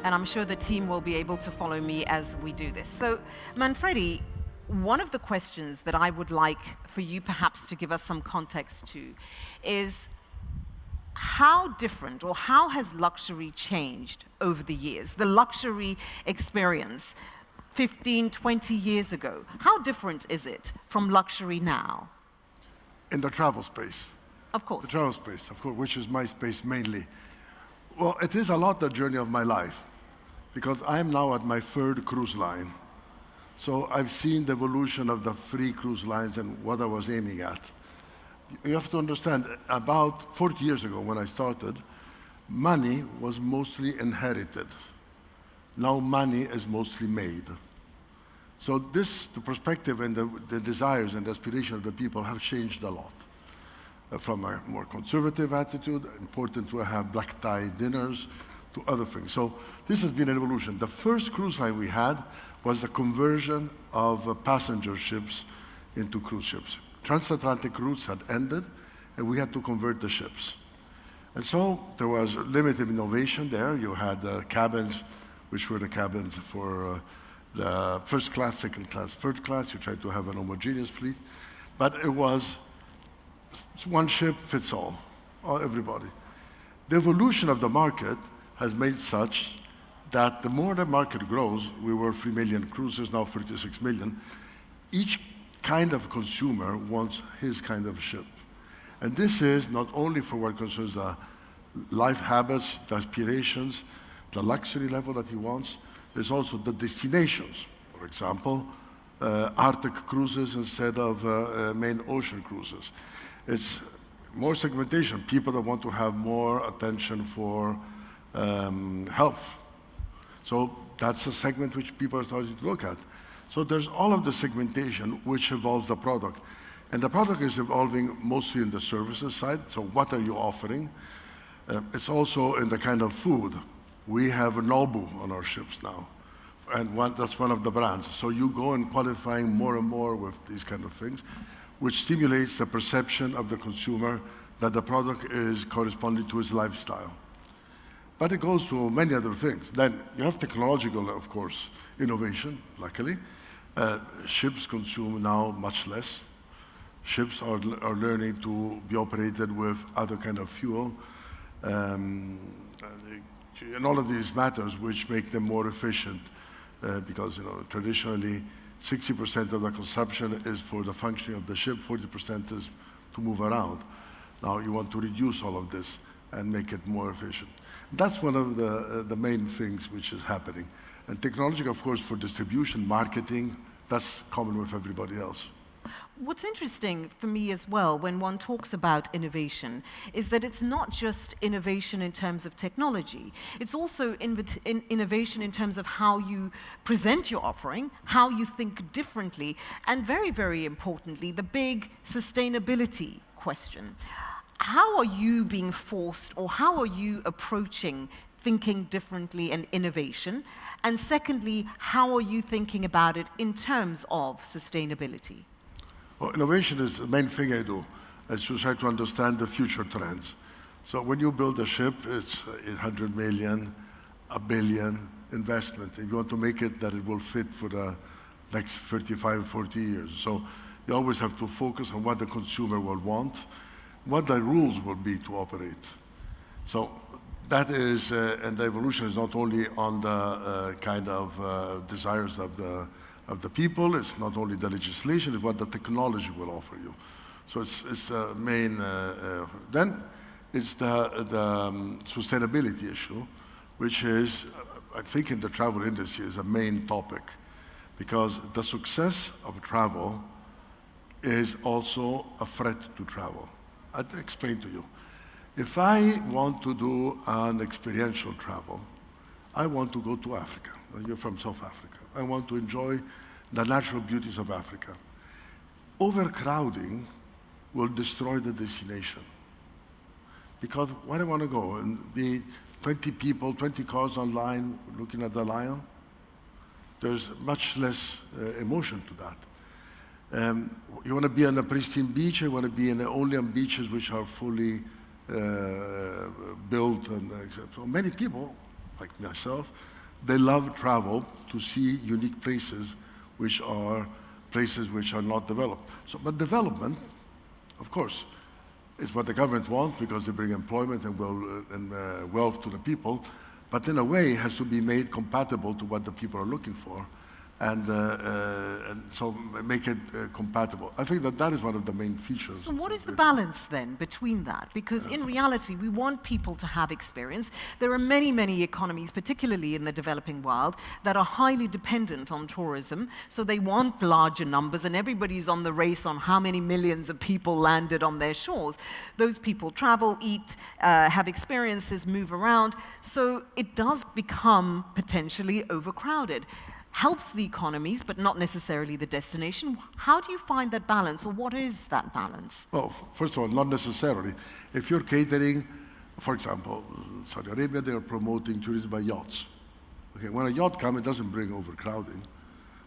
and I'm sure the team will be able to follow me as we do this. So, Manfredi, one of the questions that I would like for you perhaps to give us some context to is how different or how has luxury changed over the years? The luxury experience 15, 20 years ago, how different is it from luxury now? In the travel space. Of course. The travel space, of course, which is my space mainly. Well, it is a lot the journey of my life, because I'm now at my third cruise line. So I've seen the evolution of the three cruise lines and what I was aiming at. You have to understand, about 40 years ago when I started, money was mostly inherited. Now money is mostly made. So the perspective and the desires and the aspiration of the people have changed a lot. From a more conservative attitude, important to have black tie dinners, to other things. So this has been an evolution. The first cruise line we had was the conversion of passenger ships into cruise ships. Transatlantic routes had ended, and we had to convert the ships. And so there was limited innovation there. You had cabins, which were the cabins for the first class, second class, third class. You tried to have an homogeneous fleet. But it was one ship fits all, everybody. The evolution of the market has made such that the more the market grows, we were 3 million cruisers, now 36 million, each kind of consumer wants his kind of ship. And this is not only for what concerns the life habits, the aspirations, the luxury level that he wants, there's also the destinations. For example, Arctic cruises instead of main ocean cruises. It's more segmentation, people that want to have more attention for health. So that's a segment which people are starting to look at. So there's all of the segmentation which evolves the product. And the product is evolving mostly in the services side, so what are you offering? It's also in the kind of food. We have Nobu on our ships now, and that's one of the brands. So you go and qualifying more and more with these kind of things, which stimulates the perception of the consumer that the product is corresponding to his lifestyle. But it goes to many other things. Then you have technological, of course, innovation, luckily. Ships consume now much less. Ships are learning to be operated with other kind of fuel. And all of these matters which make them more efficient because traditionally 60% of the consumption is for the functioning of the ship, 40% is to move around. Now you want to reduce all of this and make it more efficient. That's one of the main things which is happening. And technology, of course, for distribution, marketing, that's common with everybody else. What's interesting for me as well when one talks about innovation is that it's not just innovation in terms of technology. It's also innovation in terms of how you present your offering, how you think differently, and very, very importantly, the big sustainability question. How are you being forced, or how are you approaching thinking differently and innovation? And secondly, how are you thinking about it in terms of sustainability? Well, innovation is the main thing I do, is to try to understand the future trends. So when you build a ship, it's 800 million, a billion investment. If you want to make it that it will fit for the next 35, 40 years. So you always have to focus on what the consumer will want, what the rules will be to operate. So that is, and the evolution is not only on the kind of desires of the people, it's not only the legislation, it's what the technology will offer you. So it's the main, then it's the sustainability issue, which is, I think in the travel industry is a main topic, because the success of travel is also a threat to travel. I'll explain to you. If I want to do an experiential travel, I want to go to Africa. You're from South Africa. I want to enjoy the natural beauties of Africa. Overcrowding will destroy the destination. Because where do I want to go? And be 20 people, 20 cars online looking at the lion? There's much less emotion to that. You want to be on a pristine beach, you want to be only on beaches which are fully built. And so many people, like myself, They love travel to see unique places which are not developed. So, but development, of course, is what the government wants because they bring employment and wealth to the people, but in a way it has to be made compatible to what the people are looking for, and so make it compatible. I think that is one of the main features. So what is the balance then between that? Because in reality, we want people to have experience. There are many, many economies, particularly in the developing world, that are highly dependent on tourism. So they want larger numbers, and everybody's on the race on how many millions of people landed on their shores. Those people travel, eat, have experiences, move around. So it does become potentially overcrowded. Helps the economies, but not necessarily the destination. How do you find that balance, or what is that balance? Well, first of all, not necessarily. If you're catering, for example, Saudi Arabia, they are promoting tourism by yachts. Okay, when a yacht comes, it doesn't bring overcrowding,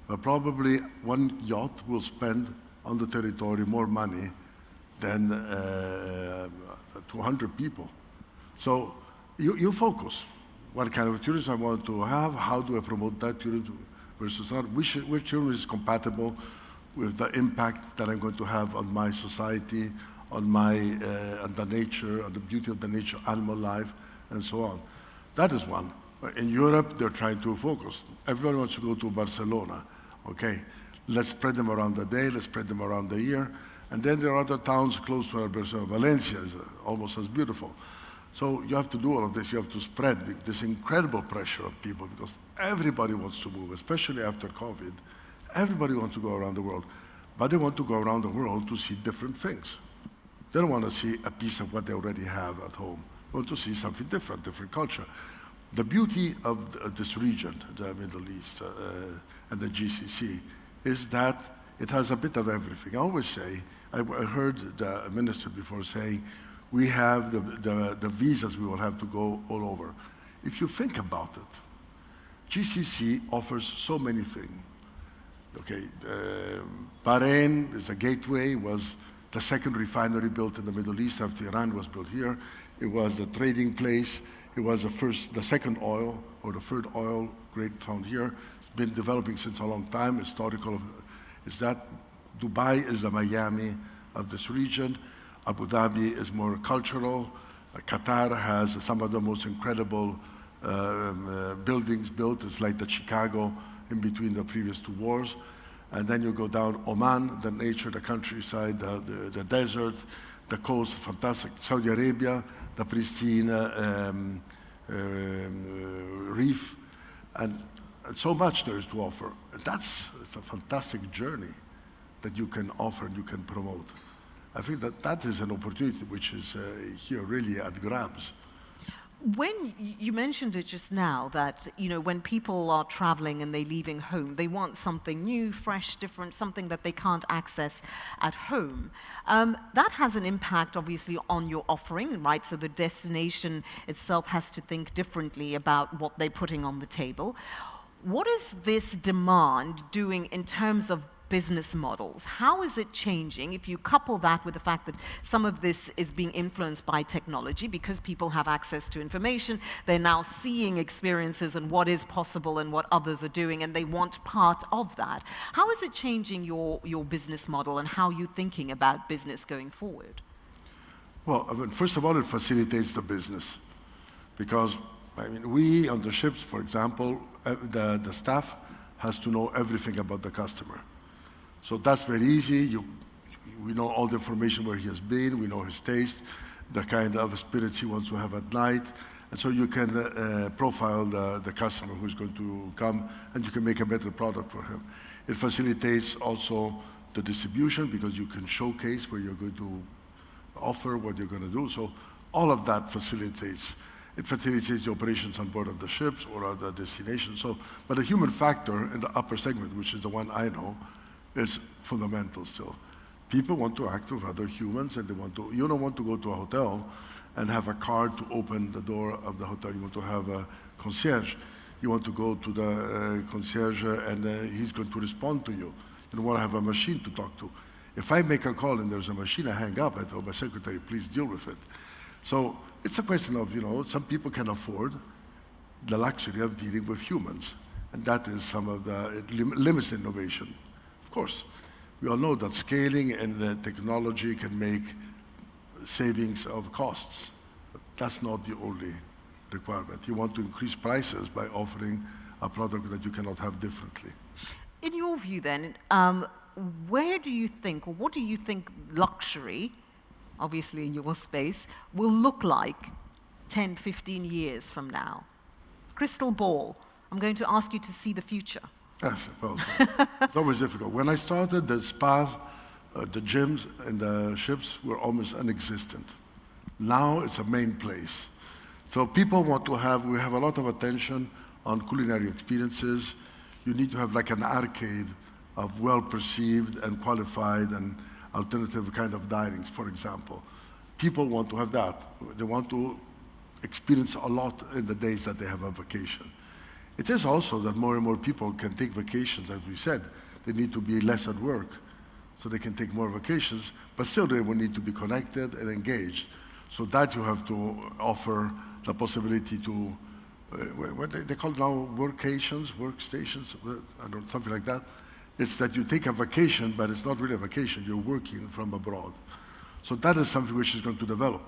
but probably one yacht will spend on the territory more money than 200 people. So you focus. What kind of tourism I want to have? How do I promote that tourism versus not? Which tourism is compatible with the impact that I'm going to have on my society, on the nature, on the beauty of the nature, animal life, and so on. That is one. In Europe, they're trying to focus. Everyone wants to go to Barcelona. Okay, let's spread them around the day, let's spread them around the year. And then there are other towns close to Barcelona. Valencia is almost as beautiful. So you have to do all of this. You have to spread this incredible pressure of people because everybody wants to move, especially after COVID. Everybody wants to go around the world, but they want to go around the world to see different things. They don't want to see a piece of what they already have at home. They want to see something different, different culture. The beauty of this region, the Middle East and the GCC, is that it has a bit of everything. I always say, I heard the minister before saying, we have the visas we will have to go all over. If you think about it, GCC offers so many things. Okay, Bahrain is a gateway, was the second refinery built in the Middle East after Iran was built here. It was the trading place. It was the second oil or the third oil grade found here. It's been developing since a long time. Historical is that Dubai is the Miami of this region. Abu Dhabi is more cultural. Qatar has some of the most incredible buildings built. It's like the Chicago in between the previous two wars. And then you go down Oman, the nature, the countryside, the desert, the coast, fantastic. Saudi Arabia, the pristine reef, and so much there is to offer. It's a fantastic journey that you can offer and you can promote. I think that is an opportunity which is here really at grabs. When you mentioned it just now that, when people are traveling and they're leaving home, they want something new, fresh, different, something that they can't access at home. That has an impact, obviously, on your offering, right? So the destination itself has to think differently about what they're putting on the table. What is this demand doing in terms of business models? How is it changing if you couple that with the fact that some of this is being influenced by technology because people have access to information, they're now seeing experiences and what is possible and what others are doing, and they want part of that. How is it changing your business model and how you're thinking about business going forward? Well, first of all, it facilitates the business because, we on the ships, for example, the staff has to know everything about the customer. So that's very easy. We know all the information where he has been, we know his taste, the kind of spirits he wants to have at night, and so you can profile the customer who's going to come, and you can make a better product for him. It facilitates also the distribution because you can showcase where you're going to offer, what you're going to do. So all of that facilitates. It facilitates the operations on board of the ships or at the destination. But the human factor in the upper segment, which is the one I know, is fundamental still. People want to act with other humans, and you don't want to go to a hotel and have a card to open the door of the hotel. You want to have a concierge. You want to go to the concierge and he's going to respond to you. You don't want to have a machine to talk to. If I make a call and there's a machine, I hang up. I tell my secretary, please deal with it. So it's a question of, some people can afford the luxury of dealing with humans. And that is some of the, it limits innovation. Of course, we all know that scaling and technology can make savings of costs. But that's not the only requirement. You want to increase prices by offering a product that you cannot have differently. In your view then, where do you think, or what do you think luxury, obviously in your space, will look like 10, 15 years from now? Crystal ball. I'm going to ask you to see the future. Yes, well, it's always difficult. When I started, the spas, the gyms, and the ships were almost non-existent. Now it's a main place. So people want to have, we have a lot of attention on culinary experiences. You need to have like an arcade of well-perceived and qualified and alternative kind of dinings, for example. People want to have that. They want to experience a lot in the days that they have a vacation. It is also that more and more people can take vacations, as we said. They need to be less at work, so they can take more vacations, but still they will need to be connected and engaged. So that you have to offer the possibility to, what they call now workations, workstations, I don't know, something like that. It's that you take a vacation, but it's not really a vacation, you're working from abroad. So that is something which is going to develop.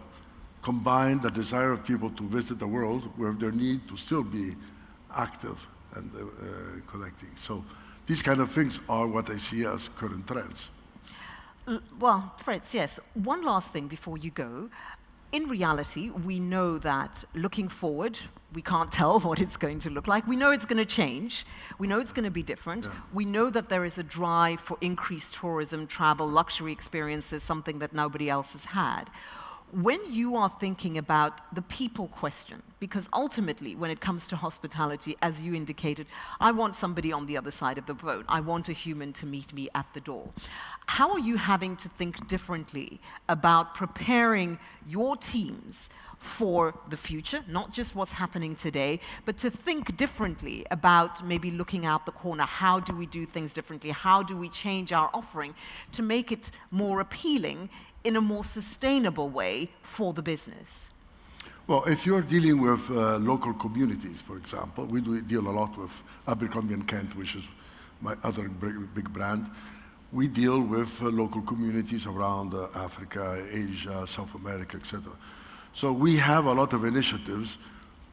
Combine the desire of people to visit the world with their need to still be active and collecting. So these kind of things are what I see as current trends. Well, Fritz, yes. One last thing before you go. In reality, we know that looking forward, we can't tell what it's going to look like. We know it's going to change. We know it's going to be different. Yeah. We know that there is a drive for increased tourism, travel, luxury experiences, something that nobody else has had. When you are thinking about the people question, because ultimately when it comes to hospitality, as you indicated, I want somebody on the other side of the boat. I want a human to meet me at the door. How are you having to think differently about preparing your teams for the future, not just what's happening today, but to think differently about maybe looking out the corner? How do we do things differently? How do we change our offering to make it more appealing in a more sustainable way for the business? Well, if you're dealing with local communities, for example, we deal a lot with Abercrombie & Kent, which is my other big brand. We deal with local communities around Africa, Asia, South America, etc. So we have a lot of initiatives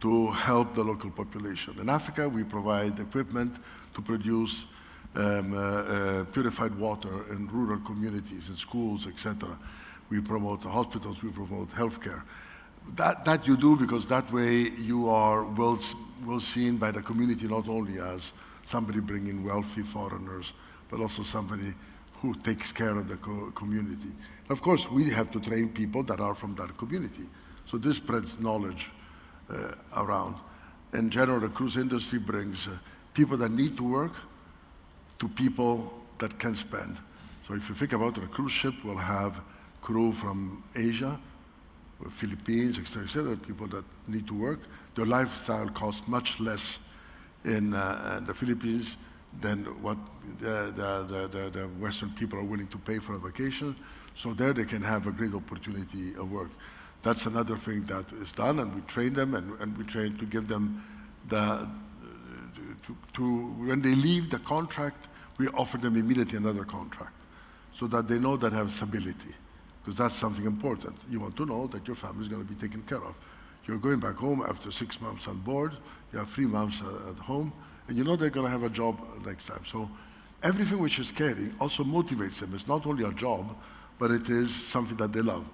to help the local population. In Africa, we provide equipment to produce purified water in rural communities, in schools, etc. We promote the hospitals, we promote healthcare. That you do because that way you are well seen by the community, not only as somebody bringing wealthy foreigners, but also somebody who takes care of the community. Of course, we have to train people that are from that community. So this spreads knowledge around. In general, the cruise industry brings people that need to work to people that can spend. So if you think about it, a cruise ship will have crew from Asia, Philippines, etc., people that need to work. Their lifestyle costs much less in the Philippines than what the Western people are willing to pay for a vacation. So there they can have a great opportunity of work. That's another thing that is done, and we train them, and we train to give them when they leave the contract, we offer them immediately another contract so that they know that they have stability, because that's something important. You want to know that your family is going to be taken care of. You're going back home after 6 months on board, you have 3 months at home, and you know they're going to have a job next time. So everything which is caring also motivates them. It's not only a job, but it is something that they love.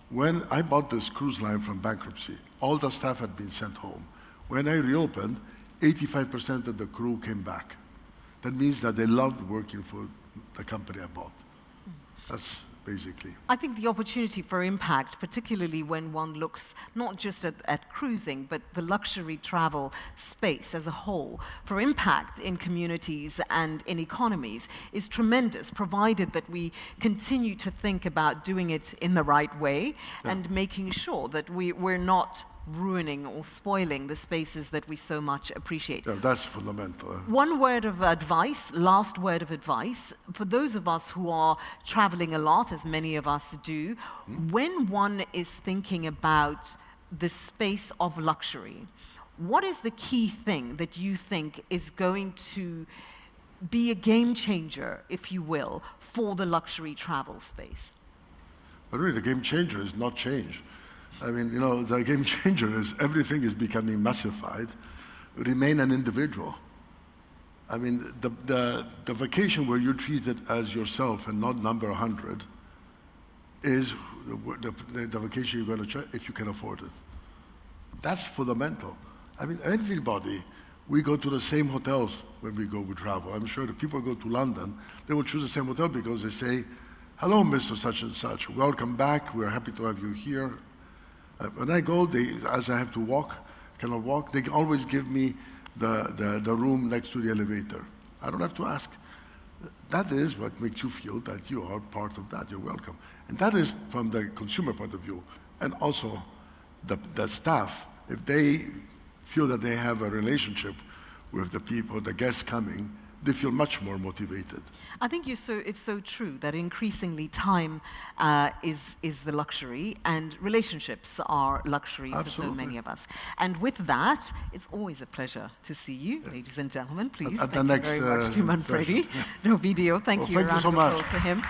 When I bought this cruise line from bankruptcy, all the staff had been sent home. When I reopened, 85% of the crew came back. That means that they loved working for the company I bought. That's basically. I think the opportunity for impact, particularly when one looks not just at cruising, but the luxury travel space as a whole, for impact in communities and in economies is tremendous, provided that we continue to think about doing it in the right way and making sure that we're not ruining or spoiling the spaces that we so much appreciate. Yeah, that's fundamental. One word of advice, last word of advice, for those of us who are traveling a lot, as many of us do, when one is thinking about the space of luxury, what is the key thing that you think is going to be a game changer, if you will, for the luxury travel space? But really, the game changer is not change. I mean, you know, the game changer is everything is becoming massified. Remain an individual. I mean, the vacation where you're treated as yourself and not number 100 is the vacation you're going to try if you can afford it. That's fundamental. I mean, everybody, we go to the same hotels when we travel. I'm sure the people go to London, they will choose the same hotel because they say, hello, Mr. Such and Such, welcome back, we're happy to have you here. When I go, as I have to cannot walk, they always give me the room next to the elevator. I don't have to ask. That is what makes you feel that you are part of that, you're welcome. And that is from the consumer point of view. And also the staff, if they feel that they have a relationship with the people, the guests coming, they feel much more motivated. I think it's so true that increasingly time is the luxury, and relationships are luxury for so many of us. And with that, it's always a pleasure to see you, ladies and gentlemen. Please, thank you very much to Manfredi. No video. Thank you. Thank you so much. To him.